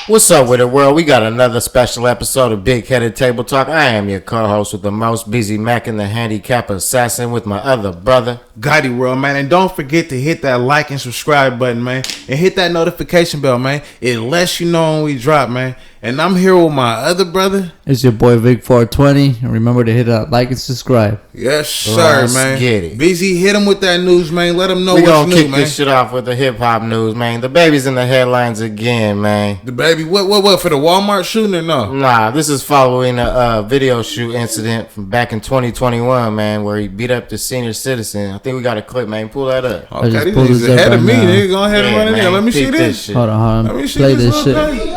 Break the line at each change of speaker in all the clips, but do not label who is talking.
What's up with it, world? We got another special episode of Big Headed Table Talk. I am your co-host with the most, BZMAC and the handicap assassin with my other brother,
GOTTI world, man. And don't forget to hit that like and subscribe button, man. And hit that notification bell, man. It lets you know when we drop, man. And I'm here with my other brother.
It's your boy Vic420. And remember to hit that like and subscribe.
Yes, sir,
Let's
man.
get it.
BZ, hit him with that news, man. Let him know
We
what's
gonna
new,
kick
man.
this shit off with the hip-hop news, man. The baby's in the headlines again, man.
The baby, what, for the Walmart shooting or no?
Nah, this is following a video shoot incident from back in 2021, man, where he beat up the senior citizen. I think we got a clip, man. Pull that up.
Okay,
pulled
he's
this up
ahead of
right
me.
now.
Nigga, go ahead and run in there.
man,
Let me see
peep
this.
shit.
Hold on.
Let me see
Play
this
this
little
shit.
thing.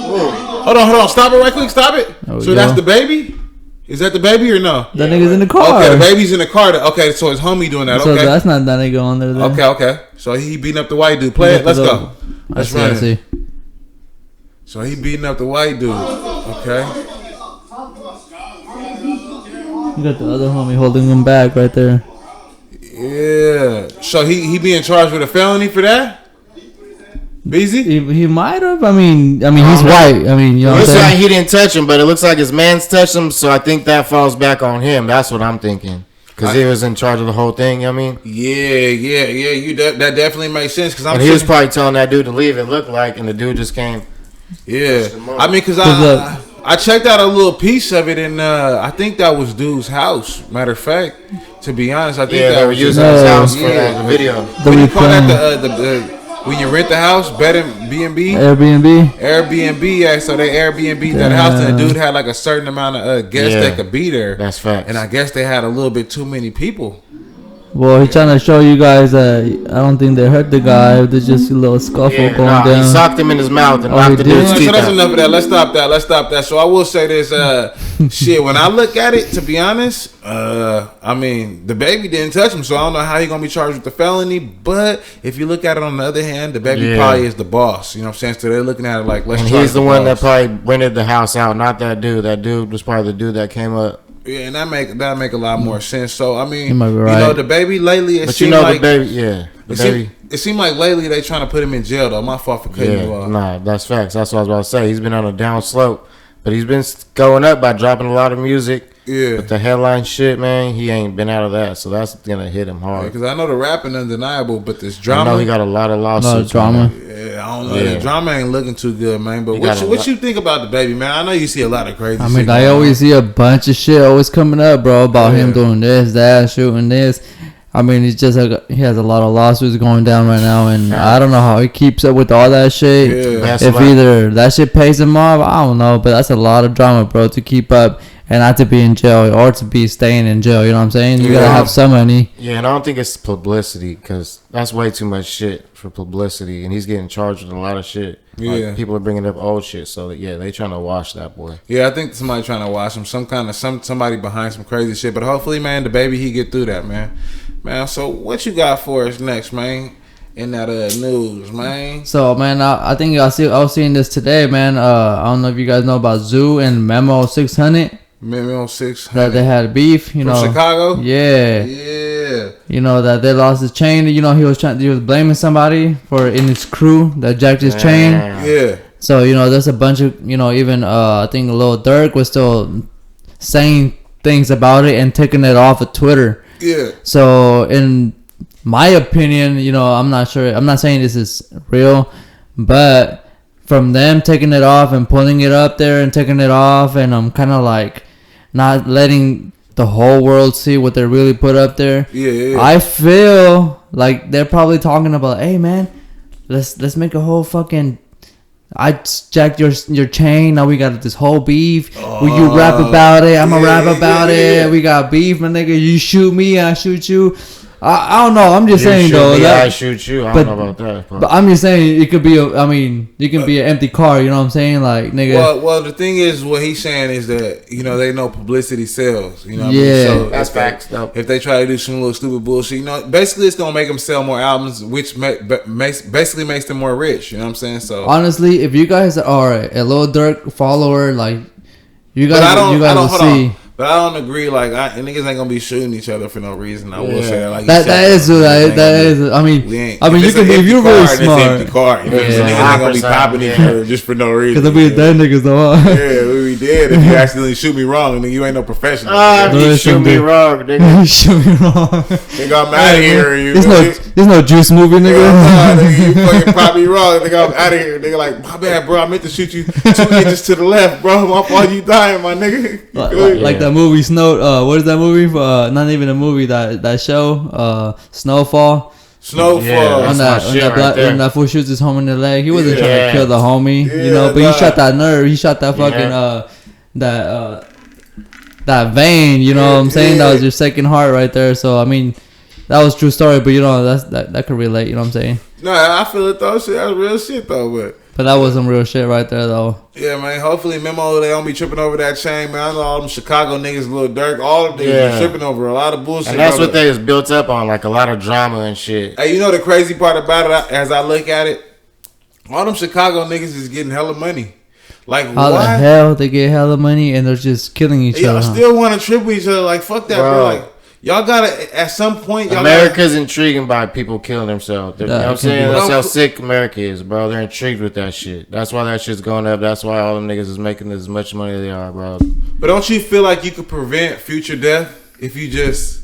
Hold on. Stop it right quick. Stop it. So that's the baby? Is that the baby or no?
That nigga's in the car.
Okay, the baby's in the car. Okay, so his homie doing that.
So
Okay.
that's not that nigga on there. Then.
Okay. So he beating up the white dude. Play it. Let's go. Let's run it.
see.
So he beating up the white dude. Okay.
You got the other homie holding him back right there.
Yeah. So he being charged with a felony for that? BZ?
He might have. I mean, he's white. I mean, you know what I'm
Looks like
saying?
he didn't touch him, but it looks like his man's touched him, so I think that falls back on him. That's what I'm thinking. Because he was in charge of the whole thing, you know what I mean?
Yeah. That definitely makes sense. Cause
And he was probably telling that dude to leave, it looked like, and the dude just came.
Yeah. I mean, because I checked out a little piece of it, and I think that was dude's house. Matter of fact, to be honest, I think that
they were
was
using his house for the video.
What do you call that? When you rent the house, bed and B&B? Airbnb, yeah. So they Airbnb that house, and the dude had like a certain amount of guests that could be there.
That's facts.
And I guess they had a little bit too many people.
Well, he's trying to show you guys that I don't think they hurt the guy. There's just a little scuffle going down.
He socked him in his mouth and knocked the dude's teeth
So that's
out.
enough of that. Let's stop that. So I will say this, shit. When I look at it, to be honest, I mean, the baby didn't touch him, so I don't know how he gonna be charged with the felony. But if you look at it on the other hand, the baby probably is the boss. You know what I'm saying? So they're looking at it like, let's.
And
charge
he's the
the
one
boss.
that probably rented the house out, not that dude. That dude was probably the dude that came up.
Yeah, and that make a lot more sense. So I mean,
You might be right.
you know, the baby lately, it
But
seemed
you know
like
the baby,
it seemed like lately they trying to put him in jail though. My fault for cutting you off.
Nah, that's facts. That's what I was about to say. He's been on a down slope, but he's been going up by dropping a lot of music.
Yeah.
But the headline shit, man, he ain't been out of that, so that's gonna hit him hard.
Because I know the rapping undeniable, but this drama.
I know he got a lot of lawsuits.
A lot of drama.
Yeah, I don't know. The drama ain't looking too good, man. But what you think about the baby, man? I know you see a lot of crazy.
I mean,
shit
I
going
always see a bunch of shit always coming up, bro, about him doing this, that, shooting this. I mean, he has a lot of lawsuits going down right now, and I don't know how he keeps up with all that shit.
Yeah.
If either that shit pays him off, I don't know, but that's a lot of drama, bro, to keep up and not to be in jail or to be staying in jail. You know what I'm saying? You gotta have some money.
Yeah, and I don't think it's publicity because that's way too much shit for publicity, and he's getting charged with a lot of shit.
Yeah,
like, people are bringing up old shit, so they trying to wash that boy.
Yeah, I think somebody trying to wash him. Somebody behind some crazy shit. But hopefully, man, the baby he get through that, man. So what you got for us next, man? In that news, man.
So, man, I think I was seeing this today, man. I don't know if you guys know about Zoo and Memo 600.
Memo 600.
That they had beef, you know.
From Chicago?
Yeah. You know that they lost his chain. You know he was blaming somebody for in his crew that jacked his chain.
Yeah.
So you know there's a bunch of even I think Lil Durk was still saying things about it and taking it off of Twitter.
Yeah.
So in my opinion, I'm not sure. I'm not saying this is real, but from them taking it off and pulling it up there and taking it off, and I'm kind of like not letting the whole world see what they really put up there.
Yeah.
I feel like they're probably talking about, hey man, let's make a whole fucking. I jacked your chain. Now we got this whole beef. Will you rap about it? I'ma rap about it. We got beef, my nigga. You shoot me, I shoot you. I don't know. I'm just saying though.
I shoot you. I don't know about that.
But I'm just saying it could be. You can be an empty car. You know what I'm saying? Like nigga.
Well, the thing is, what he's saying is that they know publicity sells. You know. What
yeah.
I mean? So
that's facts.
If they try to do some little stupid bullshit, basically it's gonna make them sell more albums, which basically makes them more rich. You know what I'm saying? So
honestly, if you guys are a Lil Durk follower, like you guys will see.
But I don't agree. Like, niggas ain't gonna be shooting each other for no reason. I will say that. Like,
that is. I mean, you can be if you're really smart.
Empty car. You know what I'm saying? Niggas ain't gonna be popping each other just for no reason.
Because we dead niggas though.
Yeah, we dead. If you accidentally shoot me wrong, then you ain't no professional.
You shoot me wrong, nigga.
You shoot me wrong.
Nigga, I'm out of here.
There's no juice movie, nigga.
Nigga, you fucking pop me wrong. Nigga, I'm out of here. Nigga, like, my bad, bro. I meant to shoot you 2 inches to the left, bro. My fault, you dying, my nigga.
Like that movie Snow. What is that movie? Not even a movie. That show. Snowfall.
Yeah,
when that fool shoots his homie in the leg, he wasn't trying to kill the homie, but he shot that nerve. He shot that fucking that vein. You know what I'm saying? That was your second heart right there. So I mean, that was true story. But that could relate. You know what I'm saying?
No, I feel it though. Shit, that's real shit though.
But that was some real shit right there though.
Yeah, man. Hopefully, Memo, they don't be tripping over that chain, man. I know all them Chicago niggas, Lil Durk, all of them be tripping over a lot of bullshit.
And that's what they was built up on, like a lot of drama and shit.
Hey, you know the crazy part about it, as I look at it, all them Chicago niggas is getting hella money. Like,
how the hell they get hella money and they're just killing each other?
Y'all still want to trip with each other? Like, fuck that, bro. Like, y'all gotta at some point.
America's intriguing by people killing themselves. You know what I'm saying? That's how sick America is, bro. They're intrigued with that shit. That's why that shit's going up. That's why all them niggas is making as much money as they are, bro.
But don't you feel like you could prevent future death if you just,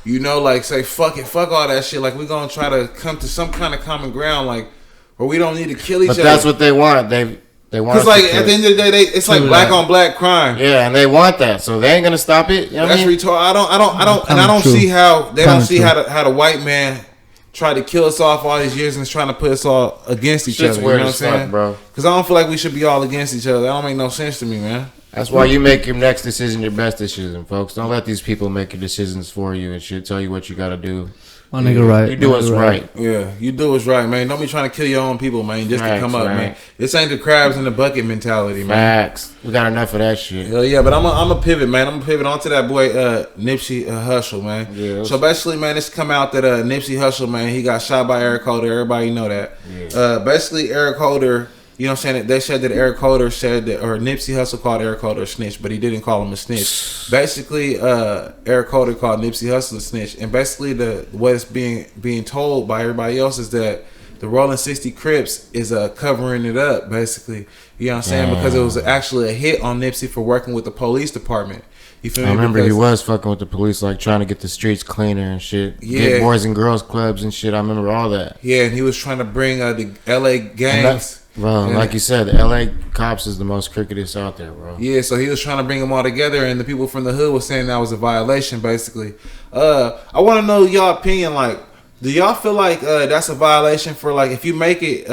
like say fuck it, fuck all that shit. Like we gonna try to come to some kind of common ground, like where we don't need to kill each other.
But that's what they want. They want.
Because like at the end of the day, it's like black on black crime.
Yeah, and they want that, so they ain't gonna stop it. You know
that's retarded. I don't see how they don't see how the white man tried to kill us off all these years and is trying to put us all against each other. You know what I'm saying,
bro?
Because I don't feel like we should be all against each other. That don't make no sense to me, man.
That's why you make your next decision your best decision, folks. Don't let these people make your decisions for you and shit. Tell you what you gotta do.
My nigga, right?
You do what's right.
Yeah, you do what's right, man. Don't be trying to kill your own people, man, just to come up, man. This ain't the crabs in the bucket mentality, man.
Facts. We got enough of that shit.
Hell yeah, but I'm a pivot, man. I'm gonna pivot onto that boy Nipsey Hussle, man. Yeah. So basically, man, it's come out that Nipsey Hussle, man, he got shot by Eric Holder. Everybody know that. Yeah. Basically, Eric Holder. You know what I'm saying? They said that Eric Holder said that, or Nipsey Hussle called Eric Holder a snitch, but he didn't call him a snitch. Basically, Eric Holder called Nipsey Hussle a snitch, and basically what is being told by everybody else is that the Rolling 60 Crips is covering it up, basically. You know what I'm saying? Because it was actually a hit on Nipsey for working with the police department. You feel me?
I remember he was fucking with the police, like trying to get the streets cleaner and shit. Yeah. Get boys and girls clubs and shit. I remember all that.
Yeah, and he was trying to bring the LA gangs.
Bro, like you said, the LA cops is the most crookedest out there, bro.
Yeah, so he was trying to bring them all together, and the people from the hood was saying that was a violation, basically. I want to know y'all opinion, like, do y'all feel like that's a violation for, like, if you make it,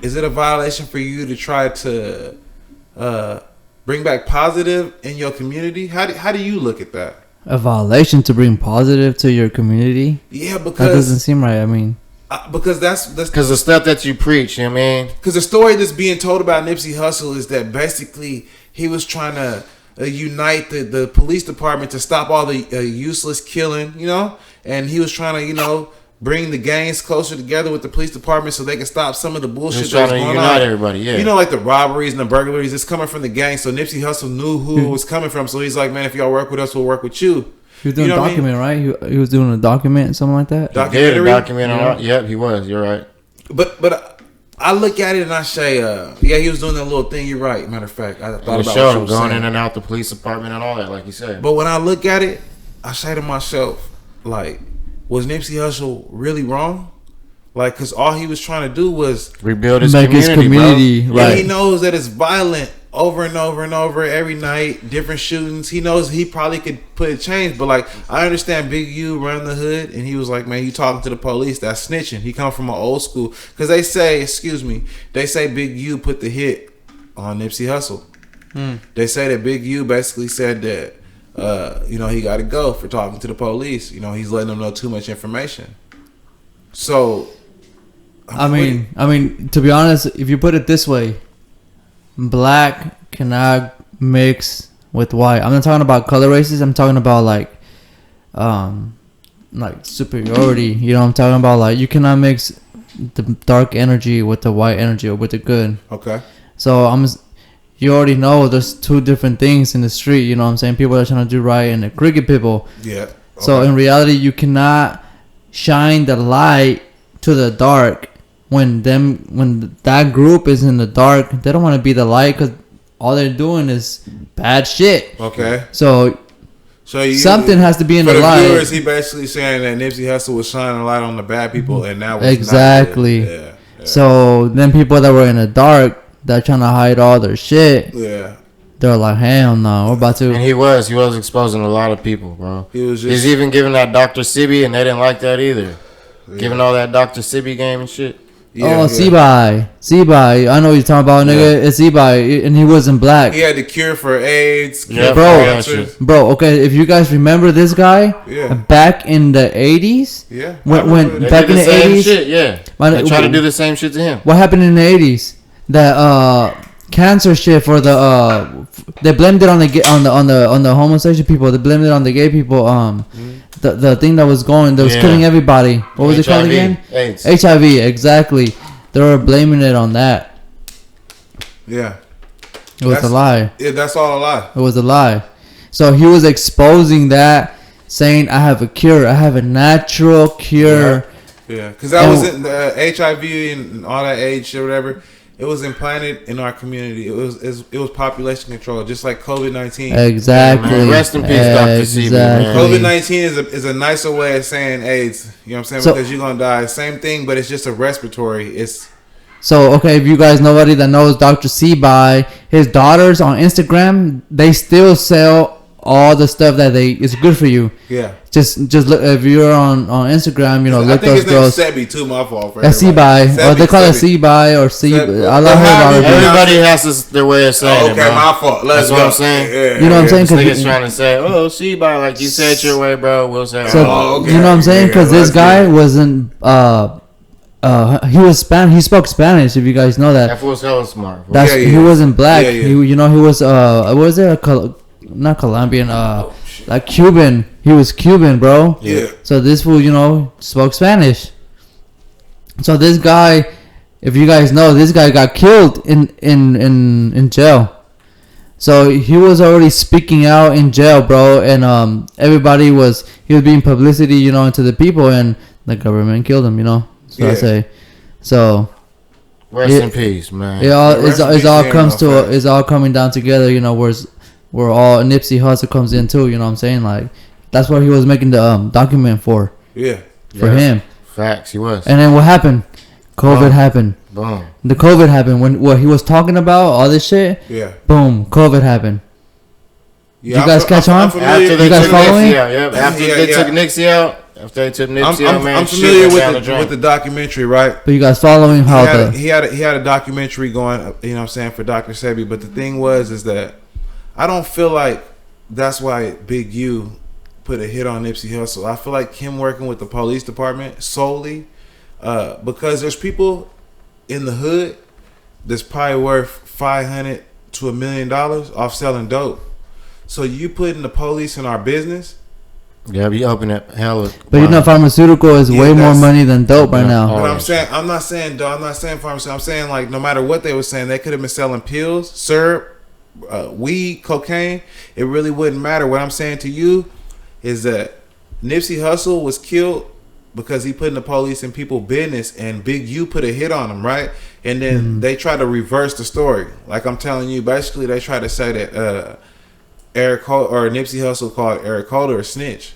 is it a violation for you to try to bring back positive in your community? How do you look at that?
A violation to bring positive to your community?
Yeah, because
that doesn't seem right. I mean,
because that's
because the stuff that you preach, you know what I mean?
Because the story that's being told about Nipsey Hussle is that basically he was trying to unite the police department to stop all the useless killing, and he was trying to, bring the gangs closer together with the police department so they can stop some of the bullshit that was going
unite
on.
Everybody, yeah.
Like the robberies and the burglaries, it's coming from the gang. So Nipsey Hussle knew who it was coming from. So he's like, man, if y'all work with us, we'll work with you.
He was doing a document, right? He was doing a document, something like that.
Documentary.
Yep, he was. You're right.
But I look at it and I say, yeah, he was doing that little thing. You're right. Matter of fact, I thought about
what you were going in and out the police department and all that, like you said.
But when I look at it, I say to myself, like, was Nipsey Hussle really wrong? Like, because all he was trying to do was
rebuild his community,
bro. Right? And he knows that it's violent over and over and over every night, different shootings. He knows he probably could put a change, but like, I understand Big U running the hood, and he was like, man, you talking to the police, that's snitching. He come from an old school, because they say Big U put the hit on Nipsey Hussle. They say that Big U basically said that he got to go for talking to the police. He's letting them know too much information. So,
I mean, to be honest, if you put it this way, black cannot mix with white. I'm not talking about color races. I'm talking about like superiority. I'm talking about like you cannot mix the dark energy with the white energy or with the good.
Okay.
So you already know there's two different things in the street. You know what I'm saying? People are trying to do right, and the cricket people.
Yeah. Okay.
So in reality, you cannot shine the light to the dark when that group is in the dark. They don't want to be the light because all they're doing is bad shit.
Okay.
So
you,
something has to be in
for
the light.
Viewers, he basically saying that Nipsey Hussle was shining a light on the bad people, and that was
exactly.
Not it. Yeah.
So then people that were in the dark, that trying to hide all their shit.
Yeah.
They're like, hell no, we're about to.
And he was exposing a lot of people, bro. He's even giving that Dr. Sebi, and they didn't like that either. Yeah. Giving all that Dr. Sebi game and shit.
Yeah, Sebi. I know what you're talking about, nigga. Yeah. It's Sebi, and he wasn't black.
He had the cure for AIDS.
Yeah,
bro. Okay, if you guys remember this guy, back in the 80s, when back in the 80s,
shit, they try to do the same shit to him.
What happened in the 80s? That cancer shit for the they blamed it on the homosexual people. They blamed it on the gay people. The thing that was killing everybody. What was it called again?
AIDS.
HIV, exactly. They were blaming it on that.
Yeah.
It was a lie.
Yeah, that's all a lie.
It was a lie. So he was exposing that, saying, I have a cure. I have a natural cure.
Yeah, because that was in the HIV and all that AIDS shit, whatever. It was implanted in our community. It was population control, just like COVID-19.
Exactly.
Man, rest in peace, Dr. Sebi, man.
COVID-19 is a nicer way of saying AIDS. You know what I'm saying? Because you're gonna die. Same thing, but it's just a respiratory.
So okay, if you guys nobody that knows Dr. Sebi, his daughters on Instagram, they still sell all the stuff that it's good for you.
Yeah.
Just look if you're on Instagram, look those girls.
I think his name's Sebi too. My fault.
That's Sebi, or they call it Sebi or Sebi. I love her.
Everybody has their way of saying it.
Okay, my fault.
That's what I'm saying.
Yeah,
you know what I'm saying?
Niggas trying to say, Sebi, like you said your way, bro. We'll say.
So you know what I'm saying? Because this guy wasn't. He was Spanish. He spoke Spanish. If you guys know that.
That was hella smart.
He wasn't black.
Yeah, yeah.
He was what was it? Not Colombian. Like Cuban. He was Cuban, bro.
Yeah.
So this fool, spoke Spanish. So this guy, if you guys know, this guy got killed in jail. So he was already speaking out in jail, bro, and everybody he was being publicity, into the people, and the government killed him, So I say, so.
Rest in peace, man.
It's all coming down together, where all Nipsey Hussle comes in too, you know what I'm saying? Like, that's what he was making the document for.
Yeah.
For him.
Facts, he was.
And then what happened? COVID happened.
Boom.
The COVID happened. When what he was talking about, all this shit.
Yeah.
Boom. COVID happened.
Yeah,
you guys catch on?
After
you guys following?
After they took Nipsey out. After they took Nipsey out, man.
I'm familiar with the documentary, right?
But you guys following how
he had a documentary going, you know what I'm saying, for Dr. Sebi. But the thing is that I don't feel like that's why Big U put a hit on Nipsey Hussle. I feel like him working with the police department solely, because there's people in the hood that's probably worth $500 to $1 million off selling dope. So you putting the police in our business?
Yeah, be open up hell.
But pharmaceutical is way more money than dope right now.
But I'm not saying pharmaceutical. I'm saying like no matter what they were saying, they could have been selling pills, syrup, weed, cocaine. It really wouldn't matter. What I'm saying to you is that Nipsey Hussle was killed because he put in the police in people's business, and Big U put a hit on him, right? And then they try to reverse the story. Like I'm telling you, basically they try to say that Nipsey Hussle called Eric Holder a snitch.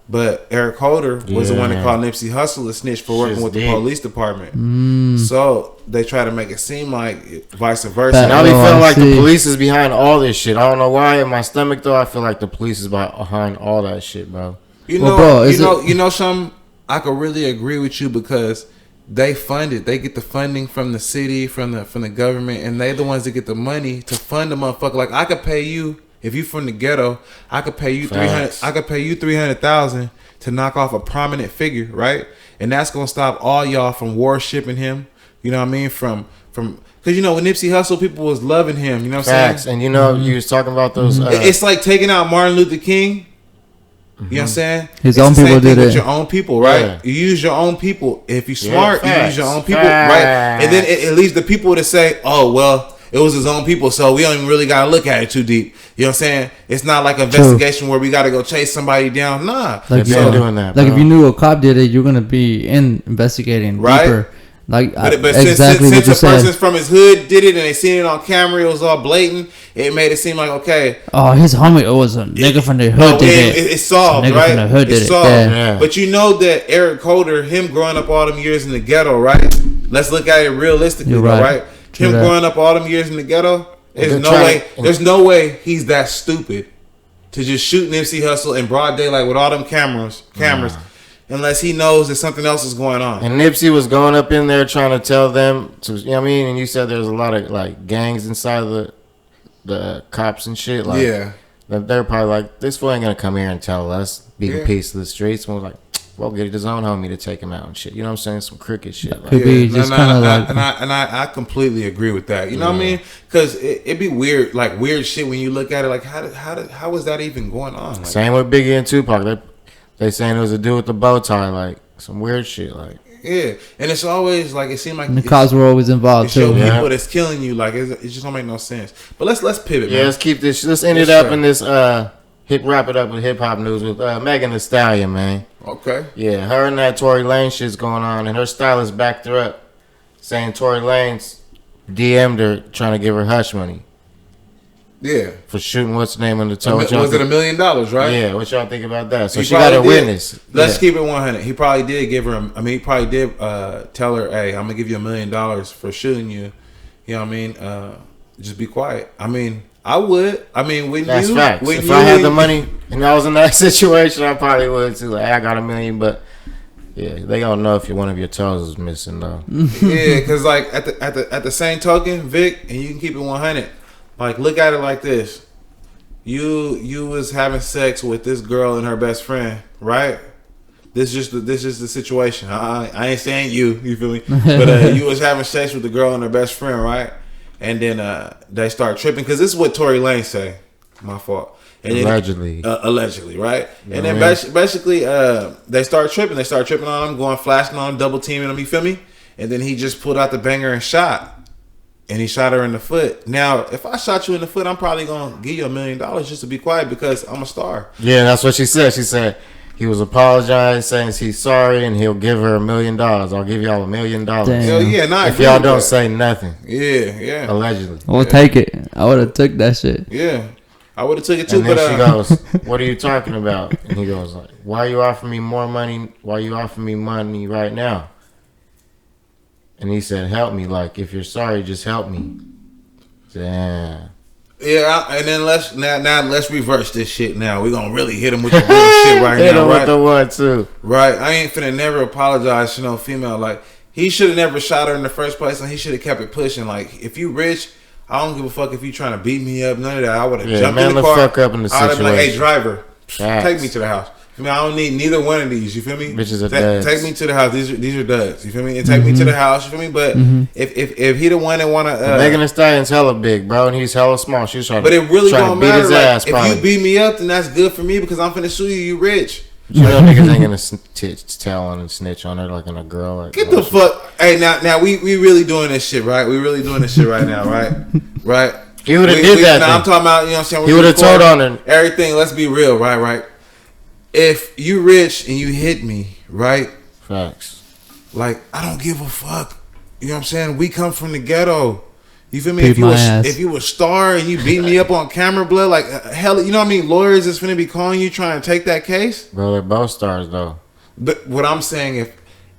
But Eric Holder was the one that called Nipsey Hussle a snitch for working with the police department. So they try to make it seem like vice versa.
And I be feeling like the police is behind all this shit. I don't know why in my stomach though. I feel like the police is behind all that shit, bro.
You know something? I could really agree with you because they get the funding from the city, from the government, and they the ones that get the money to fund the motherfucker. Like I could pay you. If you from the ghetto, I could pay you $300,000. I could pay you $300,000 to knock off a prominent figure, right? And that's gonna stop all y'all from worshiping him. You know what I mean? From because with Nipsey Hussle, people was loving him. You know what I'm saying?
And you was talking about those.
It's like taking out Martin Luther King. You know what I'm saying?
His own people did it.
With your own people, right? Yeah. You use your own people. If you're smart, you use your own people, right? And then it leaves the people to say, "Oh well, it was his own people, so we don't even really gotta look at it too deep. You know what I'm saying? It's not like an investigation where we gotta go chase somebody down. Nah,
like
they're doing that.
Like
bro.
if you knew a cop did it, you're gonna be investigating deeper. Like
but
exactly
since
what you
a
said.
person from his hood did it and they seen it on camera, it was all blatant. It made it seem like okay.
Oh, his homie, it was a nigga from the hood did it.
It's solved,
nigga
right?
From the hood did
it's solved.
Yeah.
But you know that Eric Holder, him growing up all them years in the ghetto, right? Let's look at it realistically, right? Him growing up all them years in the ghetto, there's no way he's that stupid to just shoot Nipsey Hussle in broad daylight with all them cameras. Unless he knows that something else is going on.
And Nipsey was going up in there trying to tell them to, you know what I mean? And you said there's a lot of like gangs inside of the cops and shit. Like,
yeah.
They're probably like, this fool ain't gonna come here and tell us, be the piece of the streets. And we're like, well, get his own homie to take him out and shit. You know what I'm saying? Some crooked shit. Like,
Could be just kind of like.
And I completely agree with that. You know what I mean? Because it'd be weird, like weird shit when you look at it. Like, how was that even going on? Like,
same with Biggie and Tupac. They saying it was a dude with the bow tie, like some weird shit, like
and it's always like it seemed like
the cops were always involved too.
People that's killing you, like it just don't make no sense. But let's pivot.
Yeah, man. Let's keep this. Let's end it up in this. Wrap it up with hip hop news with Megan Thee Stallion, man.
Okay.
Yeah, her and that Tory Lanez shit's going on, and her stylist backed her up, saying Tory Lanez DM'd her trying to give her hush money.
Yeah.
For shooting what's the name on the toe.
Was it $1 million, right?
Yeah, what y'all think about that? So she got a witness.
Let's keep it 100. He probably did give her, he probably did tell her, hey, I'm going to give you $1 million for shooting you. You know what I mean? Just be quiet. I mean, I would. I mean,
that's facts. If I had the money and I was in that situation, I probably would too. Like, I got $1 million, but yeah, they don't know if one of your toes is missing though.
Yeah, because like at the same token, Vic, and you can keep it 100. Like, look at it like this. You was having sex with this girl and her best friend, right? This is the situation. I ain't saying you feel me? But you was having sex with the girl and her best friend, right? And then they start tripping, because this is what Tory Lanez say. My fault. And
allegedly.
Allegedly, right? And then basically they start tripping. They start tripping on him, going flashing on him, double teaming him, you feel me? And then he just pulled out the banger and shot. And he shot her in the foot. Now, if I shot you in the foot, I'm probably going to give you $1 million just to be quiet, because I'm a star.
Yeah, that's what she said. She said he was apologizing, saying he's sorry, and he'll give her $1 million. I'll give y'all $1 million.
Hell yeah, nah,
if y'all don't say nothing.
Yeah.
Allegedly.
We'll take it. I would have took that shit.
Yeah. I would have took it too.
And then she goes, what are you talking about? And he goes, like, why are you offering me more money? Why are you offering me money right now? And he said, help me. Like, if you're sorry, just help me. Damn.
Yeah, and then let's reverse this shit now. We're going to really hit him with the real shit right
hit
now,
him
right?
with the one, too.
Right. I ain't finna never apologize to no female. Like, he should have never shot her in the first place, and he should have kept it pushing. Like, if you rich, I don't give a fuck if you trying to beat me up, none of that. I would have jumped in the car.
Fuck up in the situation.
I'd have been like, hey, driver, take me to the house. I mean, I don't need neither one of these. You feel me?
Bitches are duds.
Take me to the house. These are duds. You feel me? And take me to the house. You feel me? But if he the one that wanna,
Megan Thee Stallion's hella big, bro, and he's hella small. She's trying.
But it really don't matter.
His
like,
ass,
if you beat me up, then that's good for me, because I'm finna sue you. You rich.
You know, niggas ain't gonna tell on and snitch on her like on a girl. Like,
get the fuck. Hey, now we really doing this shit, right? We really doing this shit right now, right? Right.
He would have did that.
Now I'm talking about, you know what I'm saying?
He would have told on her
everything. Let's be real, right? If you rich and you hit me, right?
Facts.
Like, I don't give a fuck. You know what I'm saying? We come from the ghetto. You feel me?
Beat
If you a star and you beat me up on camera, blood, like hell, you know what I mean? Lawyers is finna be calling you trying to take that case.
Bro, they're both stars though.
But what I'm saying,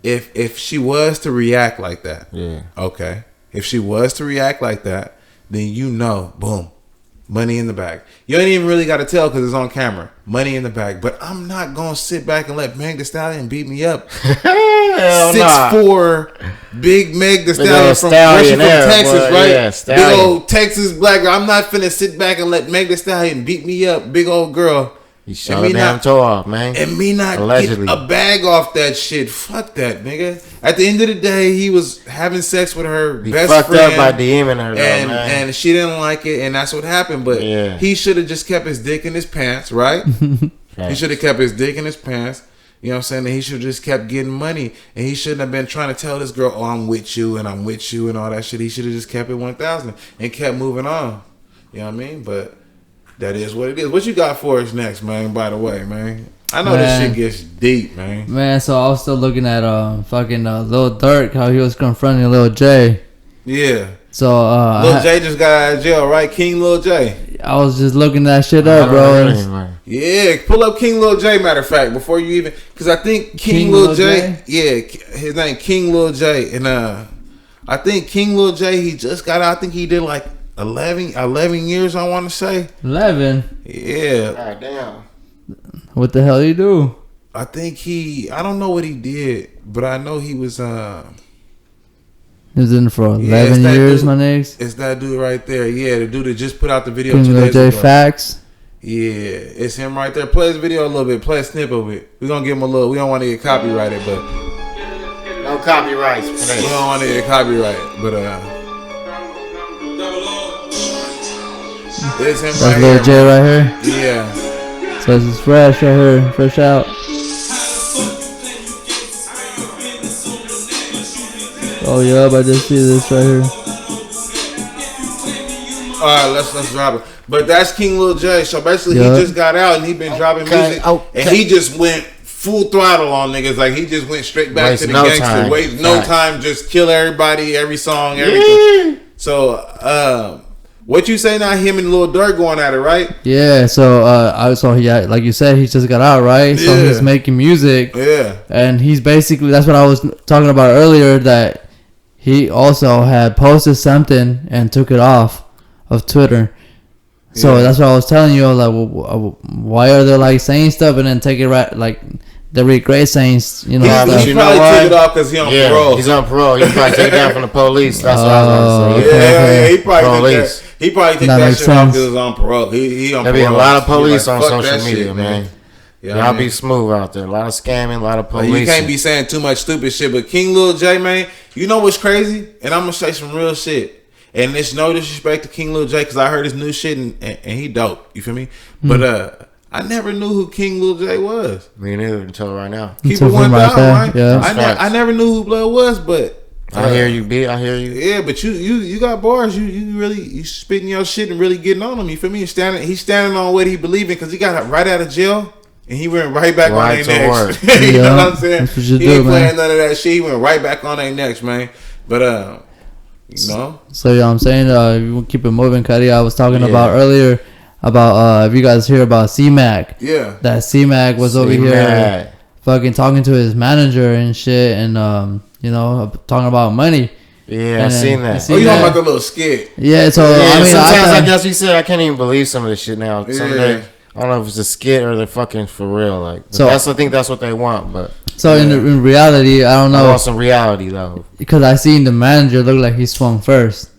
if she was to react like that,
yeah,
okay. If she was to react like that, then you know, boom, money in the bag. You ain't even really got to tell because it's on camera. Money in the bag. But I'm not going to sit back and let Meg Thee Stallion beat me up. 6'4", big Meg Thee Stallion from Texas, boy, right? Yeah, big old Texas black girl. I'm not finna sit back and let Meg Thee Stallion beat me up. Big old girl.
You shot a damn toe off, man.
And me not
allegedly
get a bag off that shit. Fuck that, nigga. At the end of the day, he was having sex with her best friend.
Fucked up by DMing her, though,
and she didn't like it, and that's what happened. But he should have just kept his dick in his pants, right? He should have kept his dick in his pants You know what I'm saying? And he should have just kept getting money. And he shouldn't have been trying to tell this girl, oh, I'm with you and I'm with you and all that shit. He should have just kept it 1,000 and kept moving on. You know what I mean? But that is what it is. What you got for us next, man, by the way, man? I know this shit gets deep, man.
Man, so I was still looking at fucking Lil Durk, how he was confronting Lil J.
Yeah.
So
Lil J just got out of jail, right? King Lil J.
I was just looking that shit up, bro.
Yeah, pull up King Lil J, matter of fact, before you even, because I think King Lil J, yeah, his name King Lil J, and I think King Lil J, he just got out. I think he did like 11 years, I want to say. 11? Yeah. God damn.
What the hell he do?
I think I don't know what he did, but I know he was
he was in for 11 years, my niggas.
It's that dude right there. Yeah, the dude that just put out the video
King
2 days
J
ago.
Facts.
Yeah, it's him right there. Play his video a little bit. Play a snippet of it. We're going to give him a little. We don't want to get copyrighted, but.
No copyrights for this.
We don't want to get copyrighted, but it's him
That's
right
Lil
here.
J right here?
Yeah.
So this is fresh right here. Fresh out. Oh, yeah, I just see this right here.
Alright, let's drop it. But that's King Lil J. So basically, he just got out and he been dropping music, and he just went full throttle on niggas. Like he just went straight back to the gangster. Waste no time, just kill everybody, every song, everything. So, what you say now? Him and Lil Durk going at it, right?
Yeah. So I saw like you said, he just got out, right? So he's making music. Yeah. And he's basically, that's what I was talking about earlier, that he also had posted something and took it off of Twitter. So that's what I was telling you. I was like, well, why are they like saying stuff and then take it right? Like they regret saying, you know, stuff.
He probably took it off because he's on parole.
He's on parole. He probably take it down from the police. That's what I was going to say.
Yeah, he probably took that. He probably took that shit off because he's on parole. He on parole.
There be a lot of police on social media, man.
Y'all
be smooth out there. A lot of scamming, a lot of police.
You can't be saying too much stupid shit. But King Lil J, man, you know what's crazy? And I'm gonna say some real shit. And it's no disrespect to King Lil J, because I heard his new shit and he dope. You feel me? But I never knew who King Lil J was.
Me neither until right now.
Keep it 1,000, right? Yeah. I never knew who Blood was, but
I hear you, B. I hear you.
Yeah, but you got bars. You spitting your shit and really getting on him. You feel me? He's standing on what he believe in, because he got right out of jail. And he went right back on their necks. You know what I'm saying? He ain't playing none of that shit. He went right back on their necks, man. But you know.
So yeah, I'm saying if you keep it moving, Cuddy. I was talking about earlier about if you guys hear about BZMAC. Yeah. That BZMAC was over here fucking talking to his manager and shit, and you know, talking about money.
Yeah, I seen that.
You talking about the little skit?
Yeah. So
I mean, sometimes I guess you said I can't even believe some of this shit now. Someday, I don't know if it's a skit or they're fucking for real. Like, so I think that's what they want. But
so in reality, I don't know.
I want some reality though,
because I seen the manager look like he swung first.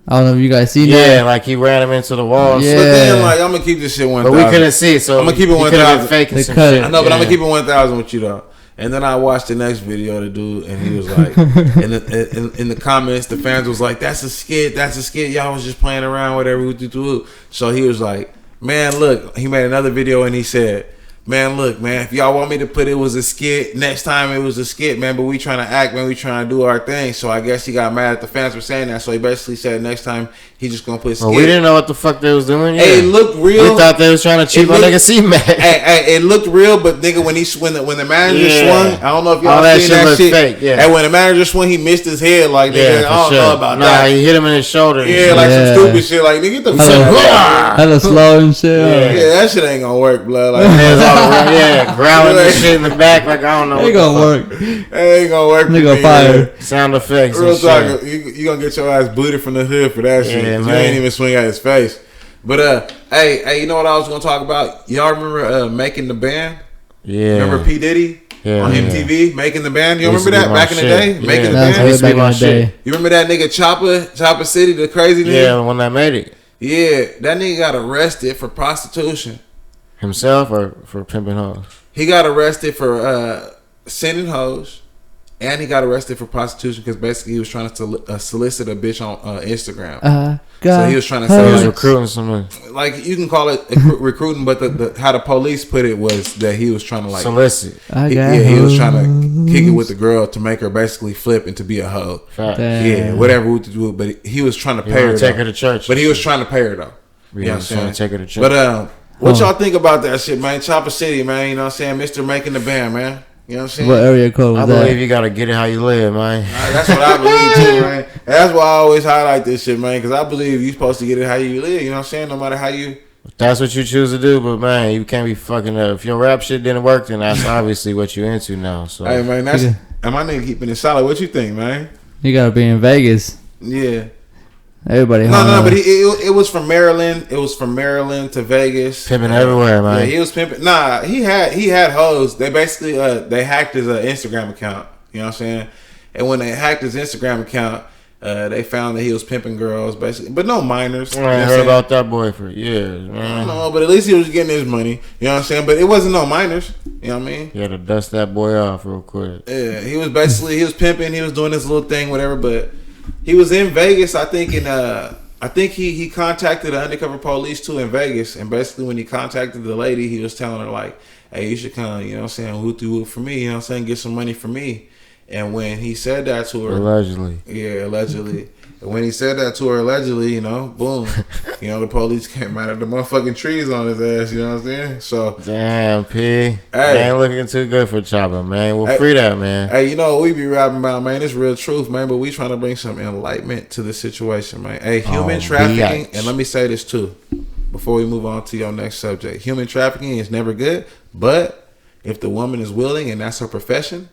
I don't know if you guys seen that.
Yeah, like he ran him into the wall.
Yeah. But then, like, I'm gonna keep this shit 1,000.
But we couldn't see, so
I'm gonna keep it 1,000.
Faking some shit.
I know, but I'm gonna keep it 1,000 with you though. And then I watched the next video of the dude, and he was like, in the comments, the fans was like, "That's a skit. That's a skit. Y'all was just playing around, whatever." So he was like, "Man, look." He made another video, and he said, "Man, look, man. If y'all want me to put it was a skit, next time it was a skit, man. But we trying to act, man. We trying to do our thing." So I guess he got mad at the fans for saying that. So he basically said next time he just gonna put skit.
Well, we didn't know what the fuck they was doing.
Hey, it looked real.
We thought they was trying to cheat on nigga BZMAC.
Hey, it looked real, but nigga, when the manager swung, I don't know if y'all seen that shit.
Fake,
And when the manager swung, he missed his head. Like, nigga, I don't know about that.
Nah, he hit him in his shoulder.
Yeah, like some stupid shit. Like, nigga, get the fuck out.
Hella slow and shit.
Yeah, that shit ain't gonna work, blood. Like,
growling and shit in the back. Like, I don't know.
It ain't gonna work.
It ain't gonna work.
Nigga fire.
Sound effects.
Real talk. You gonna get your ass booted from the hood for that shit. You ain't even swing at his face. But hey, you know what I was gonna talk about? Y'all remember Making the Band?
Yeah.
Remember P Diddy on MTV Making the Band? You remember that back in the day?
Yeah.
Making the Band.
Back in the day.
You remember that nigga Chopper City, the crazy nigga?
Yeah, the one that made it.
Yeah, that nigga got arrested for prostitution.
Himself or for pimping hoes?
He got arrested for sending hoes And he got arrested for prostitution because basically he was trying to solicit a bitch on Instagram.
So
he was trying to
He
say
was recruiting someone.
like you can call it recruiting, but the how the police put it was that he was trying to like
solicit.
he was trying to kick it with the girl to make her basically flip and to be a hoe. Yeah, whatever we to do. But he was trying to pay her.
Take her to church.
But he was trying to pay her though.
You know what I'm saying? Take her to church.
But what y'all think about that shit, man? Chopper City, man. You know what I'm saying? Mr. Making the Band, man. You know what I'm saying?
What area code was
I believe you gotta get it how you live, man.
That's what I believe too, man. That's why I always highlight this shit, man. Because I believe you're supposed to get it how you live. You know what I'm saying? No matter how you.
If that's what you choose to do, but man, you can't be fucking up. If your rap shit didn't work, then that's obviously what you into now. So
hey, man, that's and my nigga keeping it solid. What you think, man?
You gotta be in Vegas.
Yeah.
Everybody.
No, but it was from Maryland. It was from Maryland to Vegas.
Pimping everywhere, man.
Yeah, he was pimping. Nah, he had hoes. They basically they hacked his Instagram account. You know what I'm saying? And when they hacked his Instagram account, they found that he was pimping girls, basically, but no minors.
I ain't heard about that boy for years, man.
No, but at least he was getting his money. You know what I'm saying? But it wasn't no minors. You know what I mean?
You had to dust that boy off real quick.
Yeah, he was pimping. He was doing this little thing, whatever. But he was in Vegas, I think. I think he contacted the undercover police too in Vegas. And basically, when he contacted the lady, he was telling her like, "Hey, you should come. You know what I'm saying? Whoop for me. You know what I'm saying? Get some money for me." And when he said that to her,
allegedly.
And when he said that to her, allegedly, you know, boom, you know, the police came out of the motherfucking trees on his ass. You know what I'm saying? So
damn, P, ain't looking too good for Chopper, man. We'll free that, man.
Hey, you know what we be rapping about, man? It's real truth, man. But we trying to bring some enlightenment to the situation, man. Hey, human trafficking, and let me say this too, before we move on to your next subject. Human trafficking is never good, but if the woman is willing and that's her profession,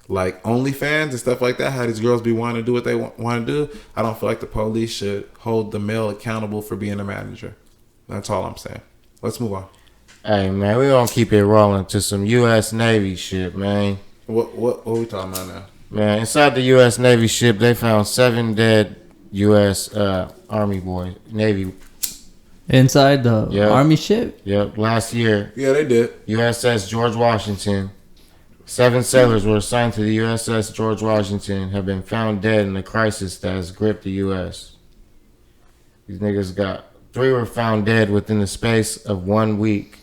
like OnlyFans and stuff like that, how these girls be wanting to do what they want to do, I don't feel like the police should hold the male accountable for being a manager. That's all I'm saying. Let's move on.
Hey, man, we gonna keep it rolling to some U.S. Navy shit, man.
What we talking about now?
Man, inside the U.S. Navy ship, they found 7 dead U.S. Army boys, Navy.
Inside the Army ship?
Yep, last year.
Yeah, they did.
USS George Washington. 7 sailors were assigned to the USS George Washington have been found dead in the crisis that has gripped the U.S. These niggas 3 were found dead within the space of 1 week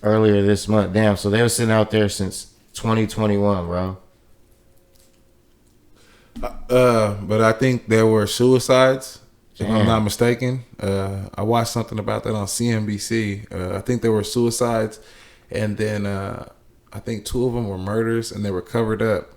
earlier this month. Damn, so they were sitting out there since 2021, bro.
But I think there were suicides, if I'm not mistaken. I watched something about that on CNBC. I think there were suicides, and then I think 2 of them were murders, and they were covered up.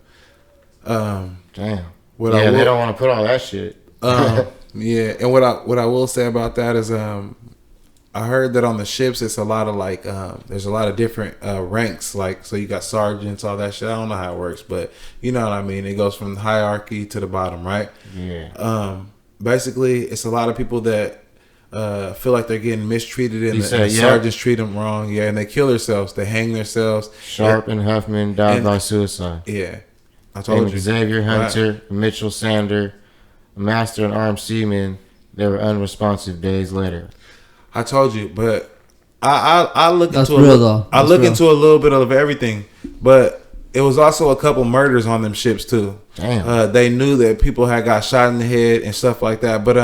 Damn.
They
don't want to put all that shit.
Yeah, and what I will say about that is, I heard that on the ships it's a lot of like, there's a lot of different ranks. Like, so you got sergeants, all that shit. I don't know how it works, but you know what I mean. It goes from the hierarchy to the bottom, right?
Yeah.
Basically, it's a lot of people that feel like they're getting mistreated and the sergeants treat them wrong. Yeah, and they kill themselves. They hang themselves.
Sharp and Huffman died by suicide.
Yeah, I told you.
Xavier Hunter, Mitchell Sander, a master and armed seaman. They were unresponsive days later. I
told you, but I look
That's
into
real, though.
I look into a little bit of everything, but it was also a couple murders on them ships too.
Damn.
They knew that people had got shot in the head and stuff like that, but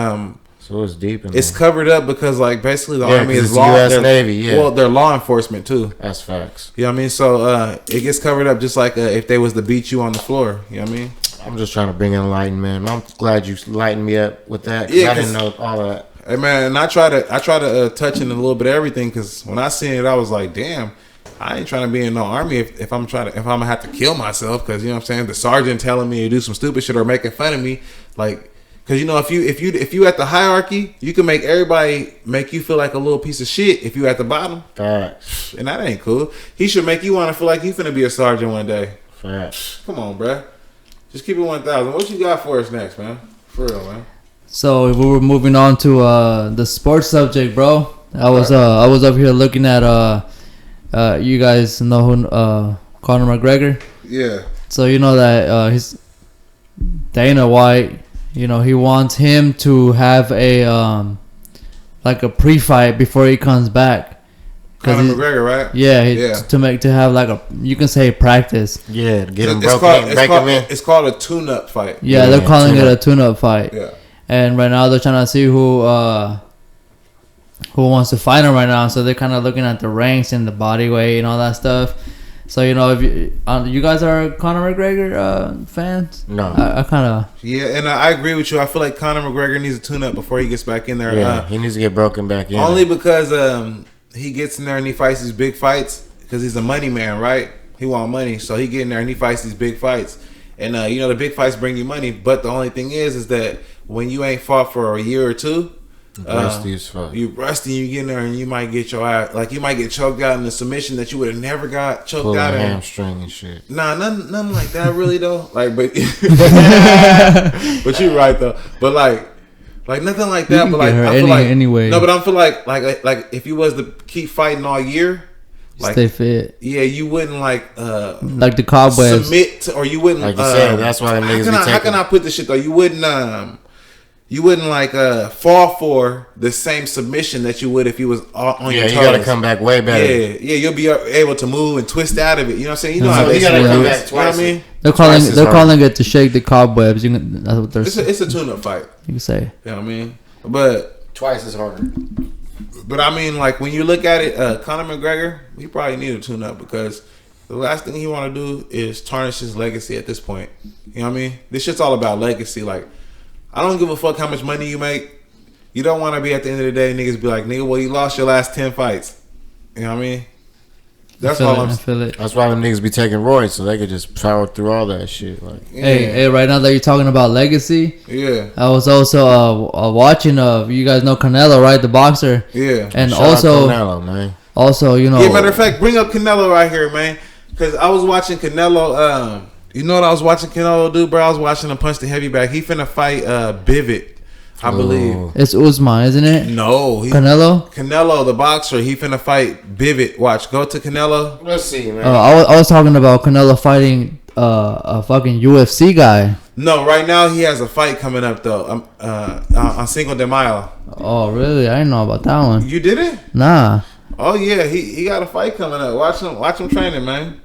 so it's deep in
it's
there.
covered up because like basically the Army is
law. U.S. Navy, yeah.
Well, they're law enforcement too.
That's facts.
You know what I mean? So it gets covered up just like if they was to beat you on the floor. You know what I mean?
I'm just trying to bring enlightenment. I'm glad you lightened me up with that.
Yeah,
I didn't know all of that.
Hey man, and I try to touch in a little bit of everything because when I seen it, I was like, damn, I ain't trying to be in no army if I'm gonna have to kill myself because you know what I'm saying. The sergeant telling me to do some stupid shit or making fun of me, like. Cause you know if you at the hierarchy, you can make everybody make you feel like a little piece of shit if you at the bottom.
Facts.
And that ain't cool. He should make you want to feel like you finna be a sergeant one day.
Facts.
Come on, bruh. Just keep it 1,000. What you got for us next, man? For real, man.
So if we were moving on to the sports subject, bro. I was up here looking at you guys know who Conor McGregor?
Yeah.
So you know that his Dana White. You know, he wants him to have a like a pre-fight before he comes back.
Conor McGregor, right?
Yeah, to have like you can say practice.
Yeah, get him
break him in. It's called a tune-up fight.
Yeah, they're calling it a tune-up fight.
Yeah.
And right now they're trying to see who wants to fight him right now. So they're kind of looking at the ranks and the body weight and all that stuff. So if you guys are Conor McGregor fans,
no,
I kind of
and I agree with you. I feel like Conor McGregor needs a tune-up before he gets back in there.
Yeah, he needs to get broken back in.
Only because he gets in there and he fights these big fights because he's a money man, right? He want money, so he get in there and he fights these big fights. And the big fights bring you money, but the only thing is that when you ain't fought for a year or two,
rusty as fuck.
You rusty, you get in there and you might get your ass, like you might get choked out in a submission that you would have never got choked out in.
Hamstring and shit.
Nah, nothing like that really though. Like, but but you're right though. But like nothing like that. But like I feel like
anyway.
No, but I feel like if you was to keep fighting all year. Like,
stay fit.
Yeah, you wouldn't like
the cobwebs
submit to, or you wouldn't
like you said. That's why them niggas
how can I put this shit though? You wouldn't like fall for the same submission that you would if you was on your toes.
You gotta come back way better.
Yeah, you'll be able to move and twist out of it. You know what I'm saying? You know how
you gotta come back twice.
You know what I mean?
They're calling it to shake the cobwebs. That's what they're saying.
It's a tune-up fight.
You can say.
You know what I mean? But
twice as harder.
But I mean, like when you look at it, Conor McGregor, he probably need a tune-up because the last thing he want to do is tarnish his legacy at this point. You know what I mean? This shit's all about legacy. Like, I don't give a fuck how much money you make. You don't want to be at the end of the day, niggas be like, nigga, well, you lost your last 10 fights. You know what I mean? That's all I'm saying.
That's why them niggas be taking roids so they could just power through all that shit. Like,
hey, right now that you're talking about legacy, I was also watching you guys know Canelo, right? The boxer.
Yeah.
And
shout
also
out Canelo, man.
Also,
matter of fact, bring up Canelo right here, man. Because I was watching Canelo. You know what I was watching Canelo do, bro? I was watching him punch the heavyweight. He finna fight Bivit. I believe
it's Usman, isn't it?
No, Canelo, the boxer. He finna fight Bivit. Watch, go to Canelo.
Let's see, man.
I was talking about Canelo fighting a fucking UFC guy.
No, right now he has a fight coming up though. On Cinco de Mayo.
Oh, really? I didn't know about that one.
You didn't?
Nah.
Oh yeah, he got a fight coming up. Watch him training, man.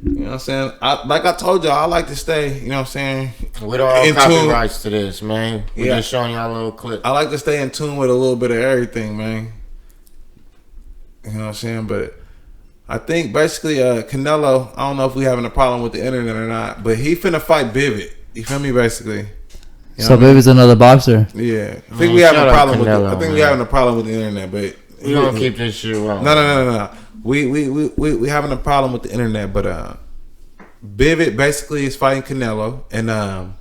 You know what I'm saying? Like I told y'all, I like to stay, you know what I'm saying?
We don't have copyrights to this, man. We're just showing y'all a little clip.
I like to stay in tune with a little bit of everything, man. You know what I'm saying? But I think basically Canelo, I don't know if we having a problem with the internet or not, but he finna fight Bivit. You feel me, basically? You know
so Bivit's another boxer?
Yeah. I think we having a problem with we having a problem with the internet, but
we gonna keep this shit wrong.
No. We having a problem with the internet, but Bivit basically is fighting Canelo, and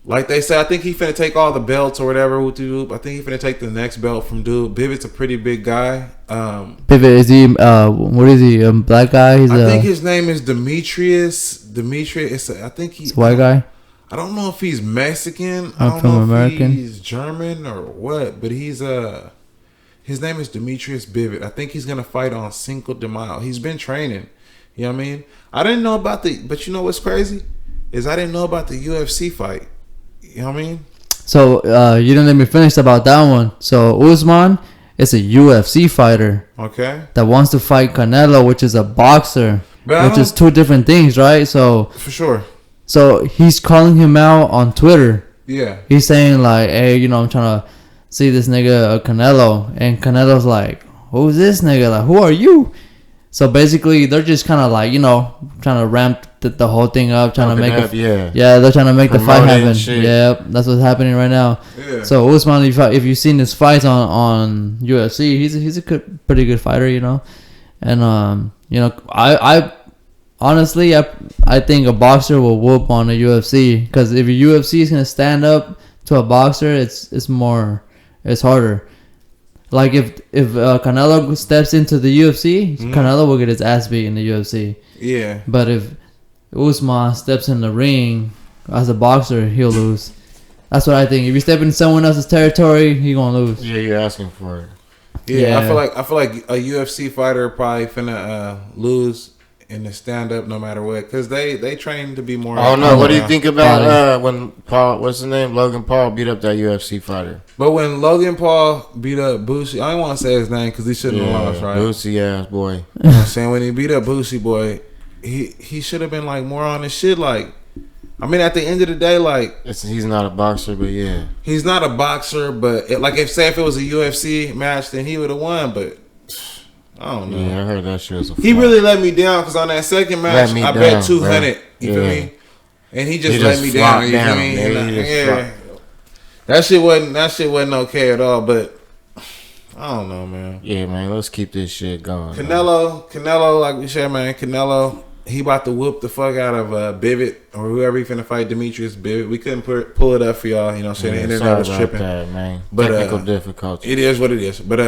like they say, I think he finna take all the belts or whatever with Dude. I think he finna take the next belt from Dude. Bivit's a pretty big guy.
Bivit, is he what is he? A black guy?
I think his name is Demetrius. I think he's
a white guy.
I don't know if he's Mexican.
I don't know if
American. He's German or what, but he's his name is Demetrius Bivit. I think he's gonna fight on Cinco de Mayo. He's been training. You know what I mean? I didn't know about but you know what's crazy? Is I didn't know about the UFC fight. You know what I mean? So
you didn't let me finish about that one. So Usman is a UFC fighter.
Okay.
That wants to fight Canelo, which is a boxer. Which is two different things, right? So
for sure.
So he's calling him out on Twitter.
Yeah.
He's saying like, hey, I'm trying to see this nigga Canelo, and Canelo's like, who's this nigga? Like, who are you? So basically, they're just kind of like, trying to ramp the whole thing up, trying to make they're trying to make the fight happen. Yeah, that's what's happening right now. Yeah. So Usman, if you've seen his fights on UFC, he's a pretty good fighter, and I honestly I think a boxer will whoop on a UFC, because if a UFC is gonna stand up to a boxer, it's harder. Like if Canelo steps into the UFC, Canelo will get his ass beat in the UFC.
Yeah.
But if Usman steps in the ring as a boxer, he'll lose. That's what I think. If you step in someone else's territory, he gonna lose.
Yeah, you're asking for it.
Yeah. I feel like a UFC fighter probably finna lose in the stand up no matter what, because they train to be more.
Oh no, what do you think about when Paul, what's his name, Logan Paul beat up that UFC fighter?
But when Logan Paul beat up Boosie, I don't want to say his name because he shouldn't have lost, right?
Boosie ass boy.
You know what I'm saying, when he beat up Boosie boy, he should have been like more on his shit. Like, I mean, at the end of the day, like,
he's not a boxer, but yeah,
he's not a boxer. But like, if it was a UFC match, then he would have won. But I don't know.
Yeah, I heard that shit was a
He really let me down because on that second match, I bet 200.
Bro.
You feel me? And he just let me down. You feel me?
Yeah.
That shit wasn't okay at all. But I don't know, man.
Yeah, man. Let's keep this shit going.
Canelo, like we said, man. Canelo, he about to whoop the fuck out of Bivit or whoever he finna fight. Demetrius Bivit. We couldn't pull it up for y'all. You know what I'm saying? The internet was tripping.
That, man.
But
technical difficulties.
It is what it is. But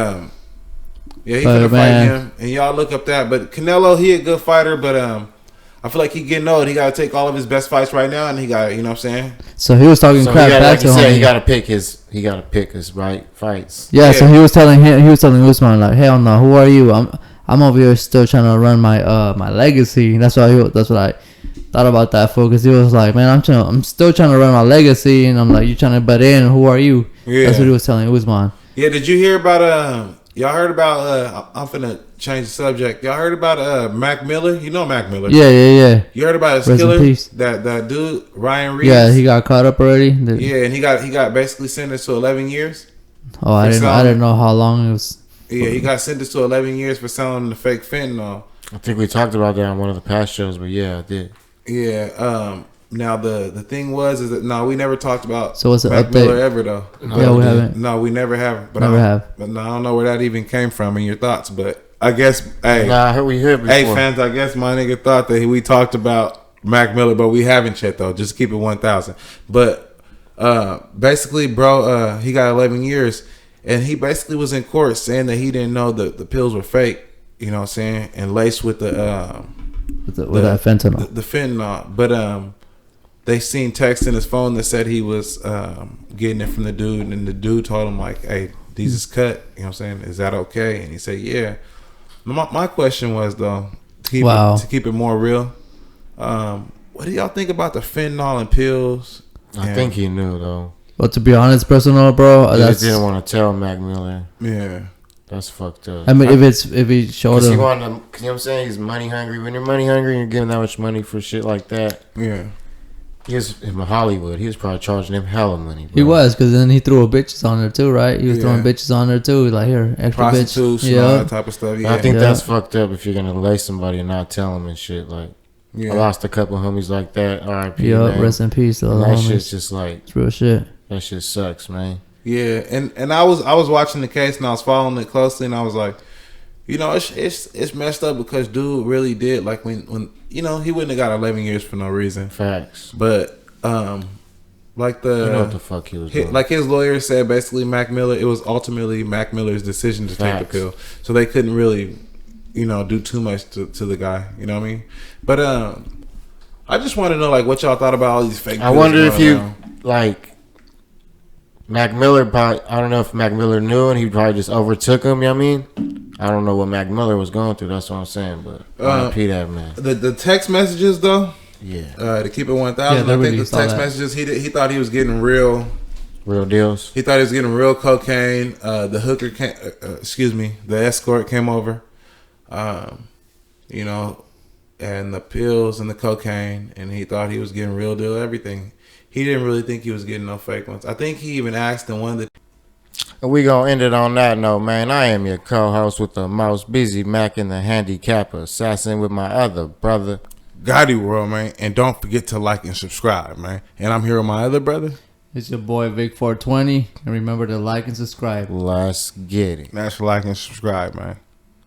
yeah, he finna fight him, and y'all look up that. But Canelo, he a good fighter, but I feel like he getting old. He got to take all of his best fights right now, and he got, you know what I'm saying.
So he was talking crap back to him.
He got to pick his right fights.
Yeah, so he was telling Usman like, hell no, who are you? I'm over here still trying to run my legacy. That's what I thought about that fool, because he was like, man, I'm still trying to run my legacy, and I'm like, you trying to butt in? Who are you? Yeah, that's what he was telling Usman.
Yeah, did you hear about y'all heard about I'm finna change the subject. Y'all heard about Mac Miller? You know Mac Miller?
Yeah.
You heard about his killer? That dude Ryan Reeves?
Yeah, he got caught up already.
Yeah, and he got basically sentenced to 11 years.
Oh, I didn't know how long it was.
Yeah, he got sentenced to 11 years for selling the fake fentanyl.
I think we talked about that on one of the past shows, but yeah, I did.
Yeah. Now the thing is that no, we never talked about
so what's the
Mac
update?
Miller ever though.
No, yeah, we haven't.
No, we never have. But
But
no, I don't know where that even came from in your thoughts. But I guess, hey,
we heard before.
Hey, fans, I guess my nigga thought that we talked about Mac Miller, but we haven't yet though. Just keep it 1,000. But basically, bro, he got 11 years, and he basically was in court saying that he didn't know that the pills were fake. You know what I'm saying? And laced with that
fentanyl.
The fentanyl, but they seen text in his phone that said he was getting it from the dude, and the dude told him like, hey, these is cut. You know what I'm saying? Is that okay? And he said, yeah. My question was though, to keep it more real, what do y'all think about the fentanyl and pills?
I think he knew though.
But to be honest, personal, bro,
he just didn't want to tell Mac Miller.
Yeah.
That's fucked up.
I mean, if he showed him,
he wanted to, you know what I'm saying? He's money hungry. When you're money hungry and you're giving that much money for shit like that,
yeah.
He was in Hollywood. He was probably charging him hella money. Bro.
He was, because then he threw bitches on there too, right? He was throwing bitches on there too, like here, extra
prostitutes,
bitch,
all that type of stuff. Yeah.
I think that's fucked up if you're gonna lay somebody and not tell them and shit. Like, I lost a couple of homies like that. R.I.P.
Yep, rest in peace.
That homies. Shit's just like,
it's real shit.
That shit sucks, man.
Yeah, and I was watching the case and I was following it closely, and I was like, you know, it's messed up because dude really did, like, when you know, he wouldn't have got 11 years for no reason.
Facts.
But like
you know what the fuck he was doing.
Like his lawyer said, basically Mac Miller, it was ultimately Mac Miller's decision to take the pill, so they couldn't really, you know, do too much to the guy. You know what I mean? But I just want to know, like, what y'all thought about all these fake.
I wonder if you like. Mac Miller probably, I don't know if Mac Miller knew and he probably just overtook him, you know what I mean? I don't know what Mac Miller was going through, that's what I'm saying, but repeat that, man.
The text messages though, to keep it 1,000, I think the text messages, he thought he was getting real
deals.
He thought he was getting real cocaine. The hooker came, the escort came over, you know, and the pills and the cocaine, and he thought he was getting real deal everything. He didn't really think he was getting no fake ones. I think he even asked in one of the...
And we gonna end it on that note, man. I am your co-host with the most BZMAC and the handicapper assassin with my other brother,
GOTTI World, man. And don't forget to like and subscribe, man. And I'm here with my other brother.
It's your boy Vic420. And remember to like and subscribe.
Let's get it.
That's like and subscribe, man.